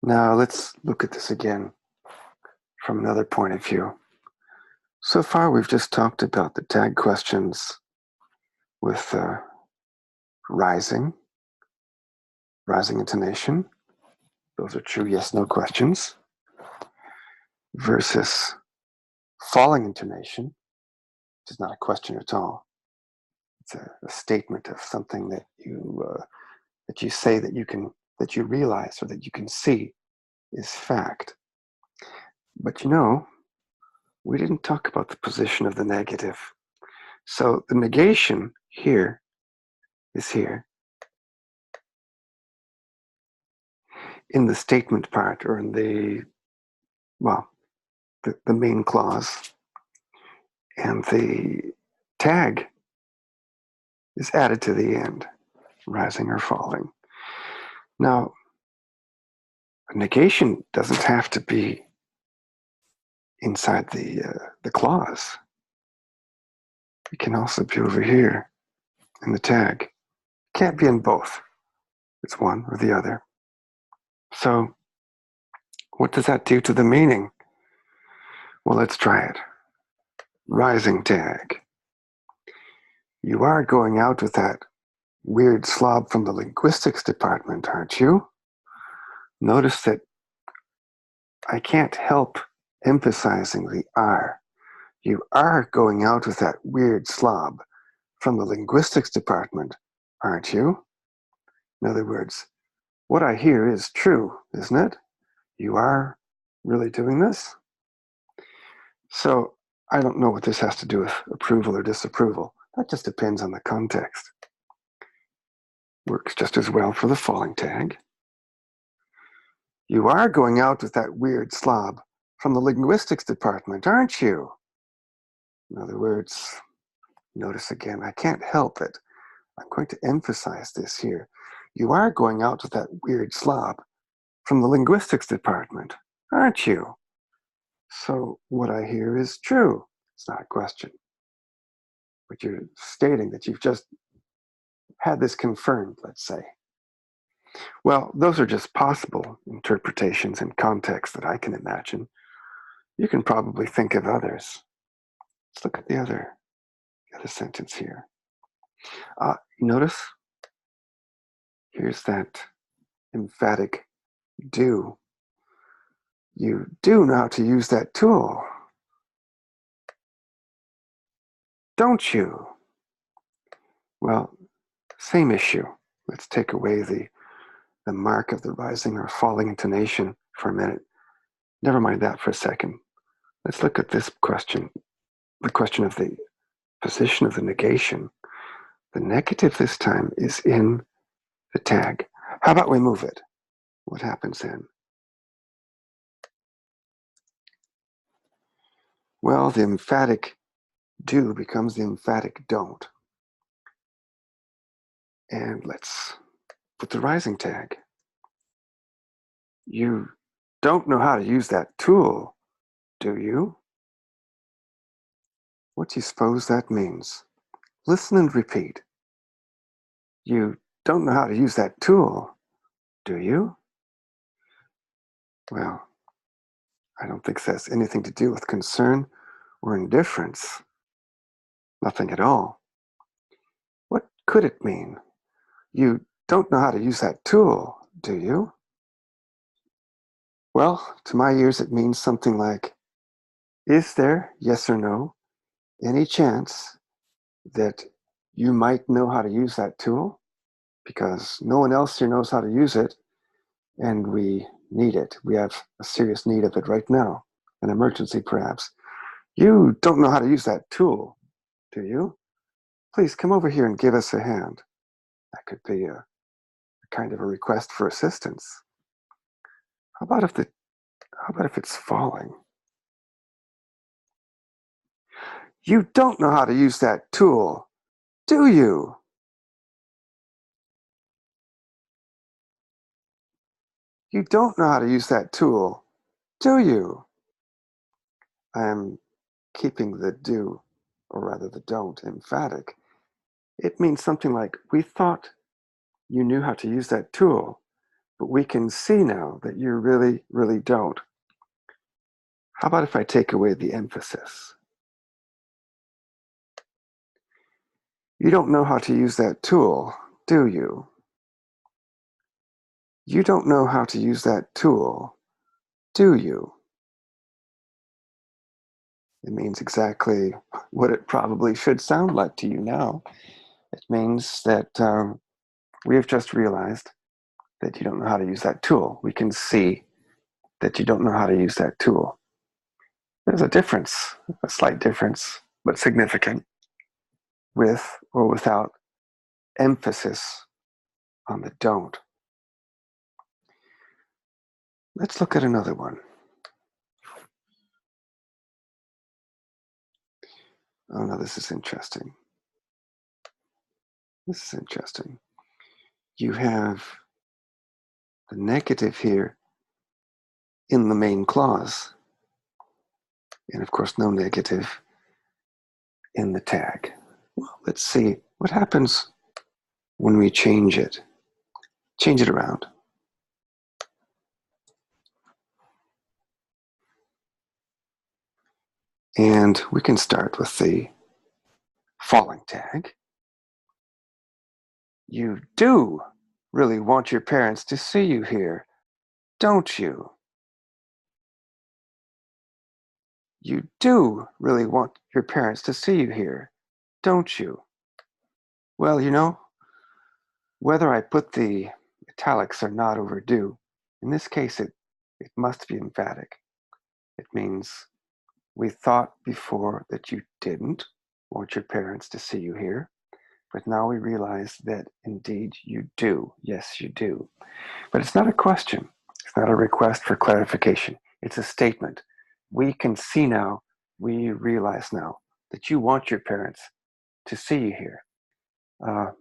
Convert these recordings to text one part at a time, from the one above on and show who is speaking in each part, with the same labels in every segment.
Speaker 1: Now let's look at this again from another point of view. So far, we've just talked about the tag questions with rising, rising intonation. Those are true yes-no questions. Versus falling intonation, which is not a question at all. It's a statement of something that you say that you realize or that you can see is fact. But we didn't talk about the position of the negative. So the negation here is here in the statement part, or in the main clause, and the tag is added to the end, rising or falling. Now, a negation doesn't have to be inside the clause. It can also be over here in the tag. It can't be in both. It's one or the other. So what does that do to the meaning? Well, let's try it. Rising tag. You are going out with that weird slob from the linguistics department, aren't you? Notice that I can't help emphasizing the are. You are going out with that weird slob from the linguistics department, aren't you? In other words, what I hear is true, isn't it? You are really doing this? So I don't know what this has to do with approval or disapproval. That just depends on the context. Works just as well for the falling tag. You are going out with that weird slob from the linguistics department, aren't you? In other words, notice again, I can't help it. I'm going to emphasize this here. You are going out with that weird slob from the linguistics department, aren't you? So what I hear is true. It's not a question. But you're stating that you've just had this confirmed, let's say. Well, those are just possible interpretations and contexts that I can imagine. You can probably think of others. Let's look at the other sentence here. Notice here's that emphatic do. You do know how to use that tool, don't you? Well, same issue. Let's take away the mark of the rising or falling intonation for a minute. Never mind that for a second. Let's look at this question, the question of the position of the negation. The negative this time is in the tag. How about we move it? What happens then? Well, the emphatic do becomes the emphatic don't. And let's put the rising tag. You don't know how to use that tool, do you? What do you suppose that means? Listen and repeat. You don't know how to use that tool, do you? Well, I don't think that has anything to do with concern or indifference. Nothing at all. What could it mean? You don't know how to use that tool, do you? Well, to my ears, it means something like, is there, yes or no, any chance that you might know how to use that tool? Because no one else here knows how to use it, and we need it. We have a serious need of it right now, an emergency perhaps. You don't know how to use that tool, do you? Please come over here and give us a hand. That could be a kind of a request for assistance. How about if it's falling? You don't know how to use that tool, do you? You don't know how to use that tool, do you? I am keeping the do, or rather the don't, emphatic. It means something like, we thought you knew how to use that tool, but we can see now that you really, really don't. How about if I take away the emphasis? You don't know how to use that tool, do you? You don't know how to use that tool, do you? It means exactly what it probably should sound like to you now. It means that we have just realized that you don't know how to use that tool. We can see that you don't know how to use that tool. There's a difference, a slight difference, but significant, with or without emphasis on the don't. Let's look at another one. Oh no, this is interesting. This is interesting. You have the negative here in the main clause, and of course no negative in the tag. Well, let's see what happens when we change it. Change it around. And we can start with the falling tag. You do really want your parents to see you here, don't you? You do really want your parents to see you here, don't you? Well, you know, whether I put the italics or not overdue, in this case it must be emphatic. It means we thought before that you didn't want your parents to see you here, but now we realize that indeed you do. Yes, you do. But it's not a question. It's not a request for clarification. It's a statement. We can see now, we realize now that you want your parents to see you here.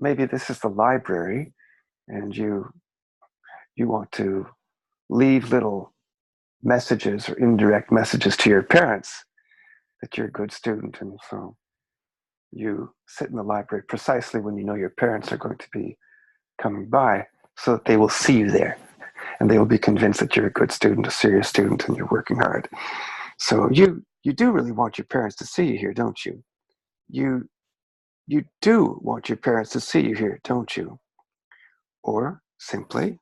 Speaker 1: Maybe this is the library and you want to leave little messages or indirect messages to your parents that you're a good student, and so you sit in the library precisely when you know your parents are going to be coming by so that they will see you there and they will be convinced that you're a good student, a serious student, and you're working hard. So you do really want your parents to see you here, don't you? You do want your parents to see you here, don't you? Or simply,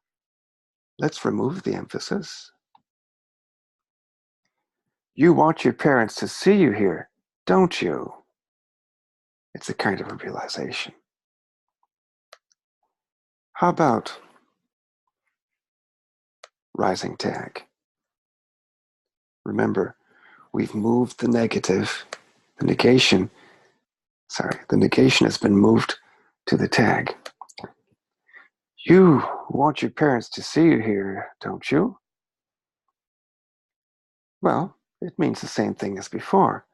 Speaker 1: let's remove the emphasis. You want your parents to see you here, don't you? It's a kind of a realization. How about rising tag? Remember, we've moved the negative, the negation has been moved to the tag. You want your parents to see you here, don't you? Well, it means the same thing as before,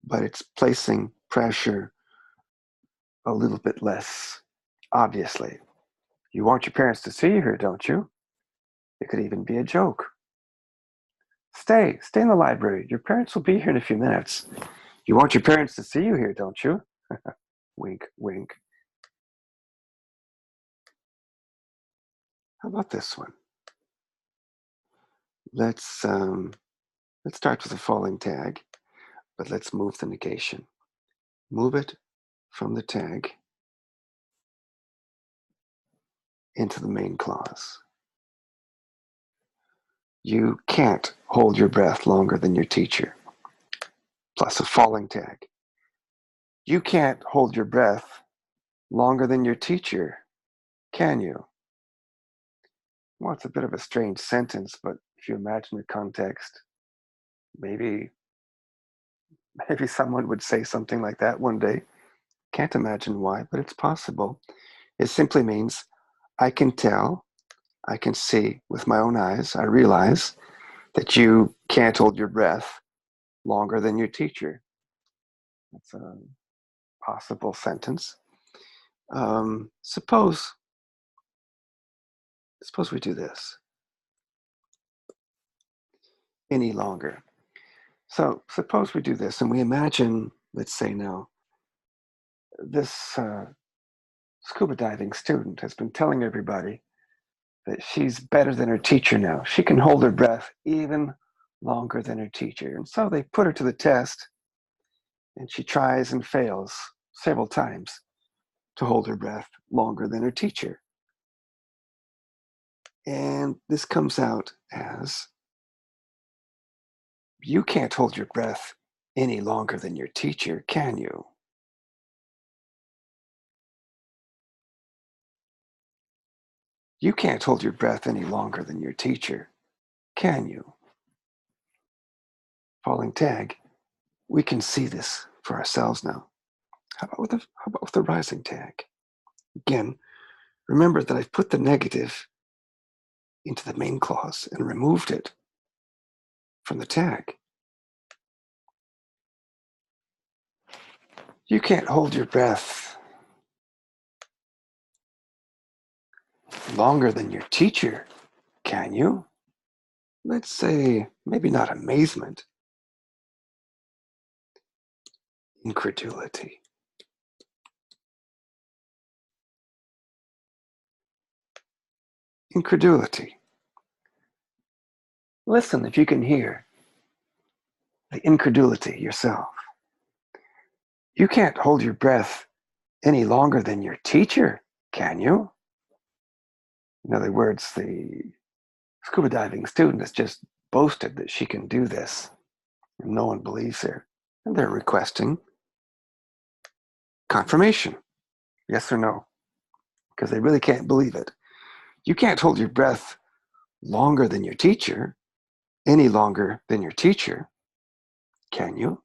Speaker 1: but it's placing pressure a little bit less obviously. You want your parents to see you here, don't you? It could even be a joke. Stay in the library. Your parents will be here in a few minutes. You want your parents to see you here, don't you? Wink, wink. How about this one? Let's start with a falling tag, but let's move the negation. Move it from the tag into the main clause. You can't hold your breath longer than your teacher. Plus a falling tag. You can't hold your breath longer than your teacher, can you? Well, it's a bit of a strange sentence, but if you imagine the context, maybe someone would say something like that one day. Can't imagine why, but it's possible. It simply means I can tell, I can see with my own eyes, I realize that you can't hold your breath longer than your teacher. That's a possible sentence. Suppose we do this. Any longer. So suppose we do this and we imagine, let's say now, this scuba diving student has been telling everybody that she's better than her teacher now. She can hold her breath even longer than her teacher. And so they put her to the test, and she tries and fails several times to hold her breath longer than her teacher. And this comes out as, you can't hold your breath any longer than your teacher, can you? You can't hold your breath any longer than your teacher, can you? Falling tag, we can see this for ourselves now. How about with the rising tag? Again, remember that I've put the negative into the main clause and removed it from the tag. You can't hold your breath longer than your teacher, can you? Let's say, maybe not amazement, incredulity. Incredulity. Listen if you can hear the incredulity yourself. You can't hold your breath any longer than your teacher, can you? In other words, the scuba diving student has just boasted that she can do this, and no one believes her. And they're requesting confirmation, yes or no, because they really can't believe it. You can't hold your breath longer than your teacher, any longer than your teacher, can you?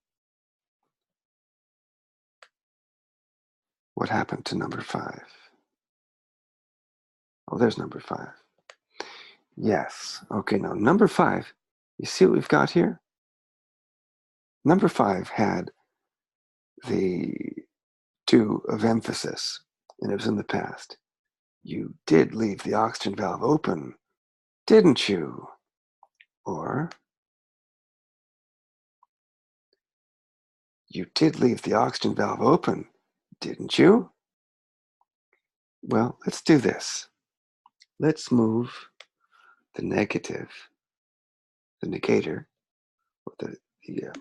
Speaker 1: What happened to number 5? Oh, there's number 5. Yes. Okay, now number 5, you see what we've got here? Number 5 had the to of emphasis, and it was in the past. You did leave the oxygen valve open, didn't you? Or, you did leave the oxygen valve open, didn't you? Well, let's do this. Let's move the negative, the negator, or the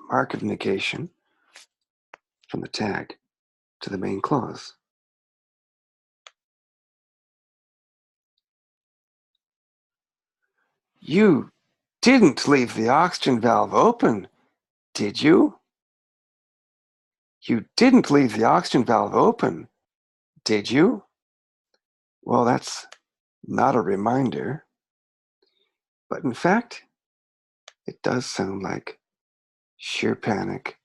Speaker 1: mark of negation from the tag to the main clause. You didn't leave the oxygen valve open, did you? You didn't leave the oxygen valve open, did you? Well, that's not a reminder, but in fact, it does sound like sheer panic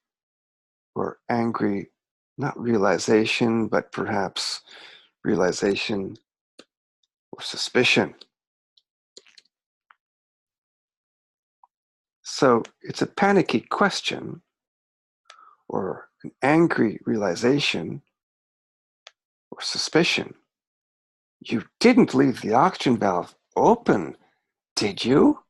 Speaker 1: or angry, not realization, but perhaps realization or suspicion. So it's a panicky question or an angry realization or suspicion. You didn't leave the oxygen valve open, did you?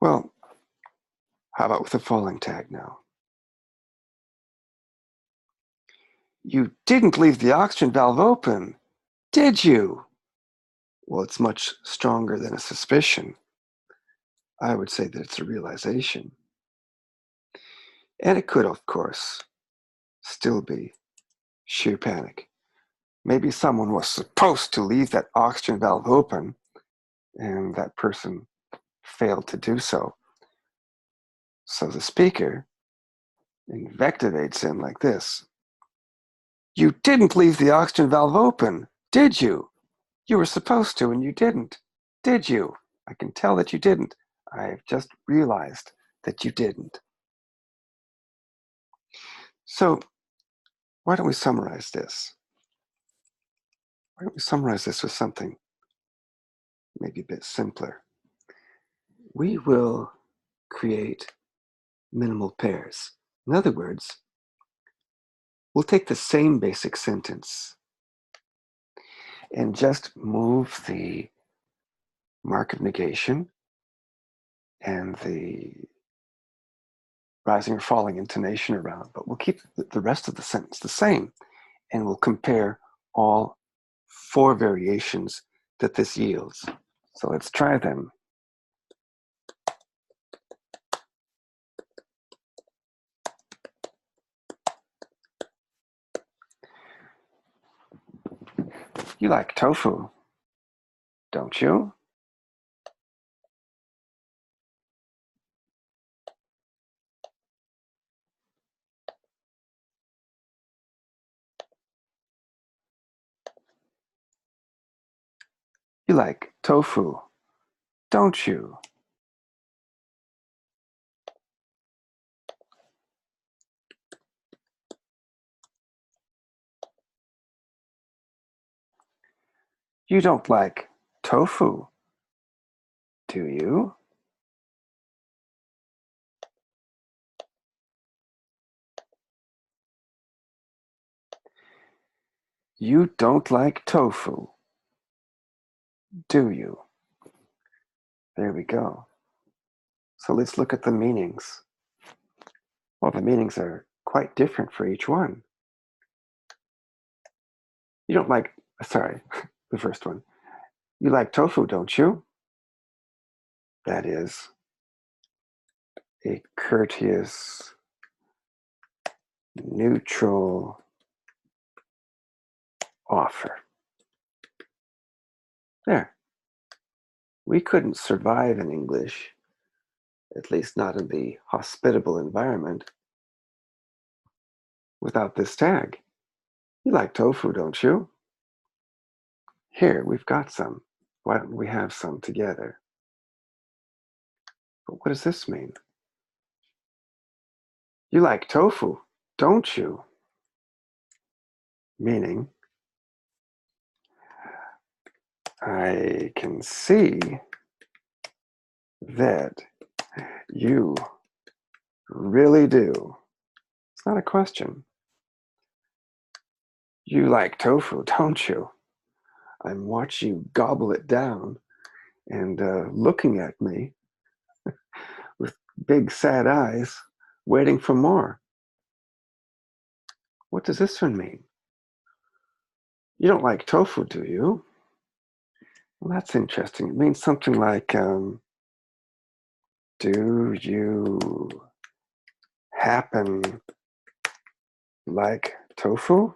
Speaker 1: Well, how about with the falling tag now? You didn't leave the oxygen valve open, did you? Well, it's much stronger than a suspicion. I would say that it's a realization. And it could, of course, still be sheer panic. Maybe someone was supposed to leave that oxygen valve open, and that person failed to do so. So the speaker invectivates him like this. You didn't leave the oxygen valve open, did you? You were supposed to, and you didn't, did you? I can tell that you didn't. I've just realized that you didn't. So why don't we summarize this? Why don't we summarize this with something maybe a bit simpler? We will create minimal pairs. In other words, we'll take the same basic sentence and just move the mark of negation and the rising or falling intonation around, but we'll keep the rest of the sentence the same. and we'll compare all 4 variations that this yields. So let's try them. You like tofu, don't you? You like tofu, don't you? You don't like tofu, do you? You don't like tofu, do you? There we go. So let's look at the meanings. Well, the meanings are quite different for each one. You don't like, sorry, the first one. You like tofu, don't you? That is a courteous, neutral offer. There. We couldn't survive in English, at least not in the hospitable environment, without this tag. You like tofu, don't you? Here, we've got some. Why don't we have some together? But what does this mean? You like tofu, don't you? Meaning, I can see that you really do. It's not a question. You like tofu, don't you? I'm watching you gobble it down and looking at me with big sad eyes, waiting for more. What does this one mean? You don't like tofu, do you? Well, that's interesting. It means something like, do you happen like tofu?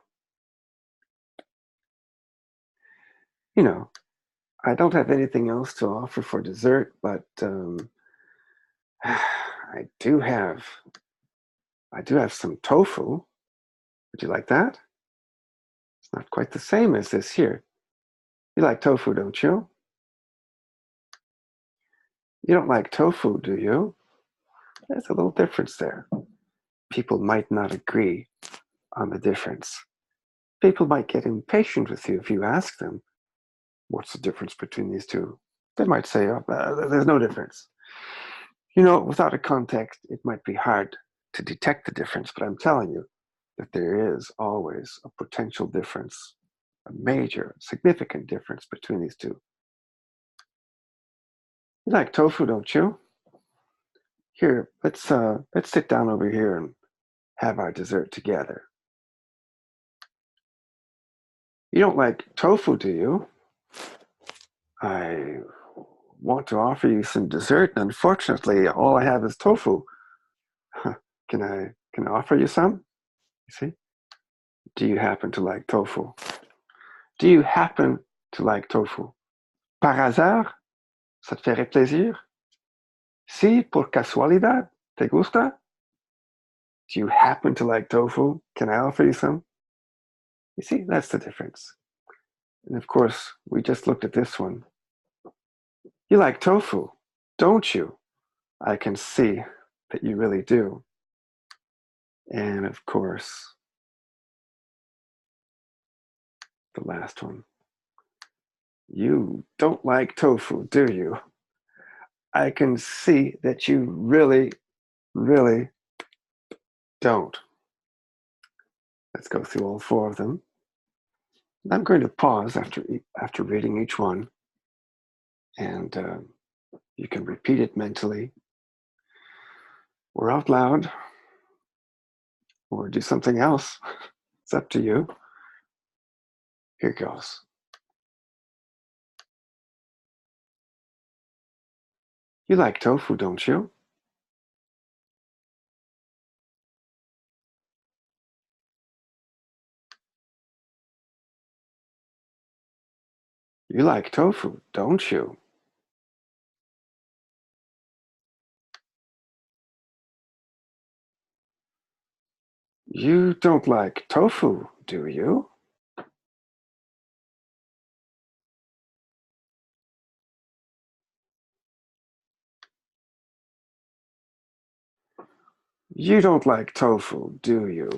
Speaker 1: You know, I don't have anything else to offer for dessert, but I do have some tofu. Would you like that? It's not quite the same as this here. You like tofu, don't you? You don't like tofu, do you? There's a little difference there. People might not agree on the difference. People might get impatient with you if you ask them, what's the difference between these two? They might say, oh, there's no difference. You know, without a context, it might be hard to detect the difference, but I'm telling you that there is always a potential difference, a major, significant difference between these two. You like tofu, don't you? Here, let's sit down over here and have our dessert together. You don't like tofu, do you? I want to offer you some dessert, and unfortunately, all I have is tofu. Can I offer you some? You see? Do you happen to like tofu? Do you happen to like tofu? Par hasard? Ça te ferait plaisir? Si, por casualidad, ¿te gusta? Do you happen to like tofu? Can I offer you some? You see, that's the difference. And of course, we just looked at this one. You like tofu, don't you? I can see that you really do. And of course, the last one. You don't like tofu, do you? I can see that you really, really don't. Let's go through all 4 of them. I'm going to pause after reading each one, and you can repeat it mentally or out loud or do something else. It's up to you. Here goes. You like tofu, don't you? You like tofu, don't you? You don't like tofu, do you? You don't like tofu, do you?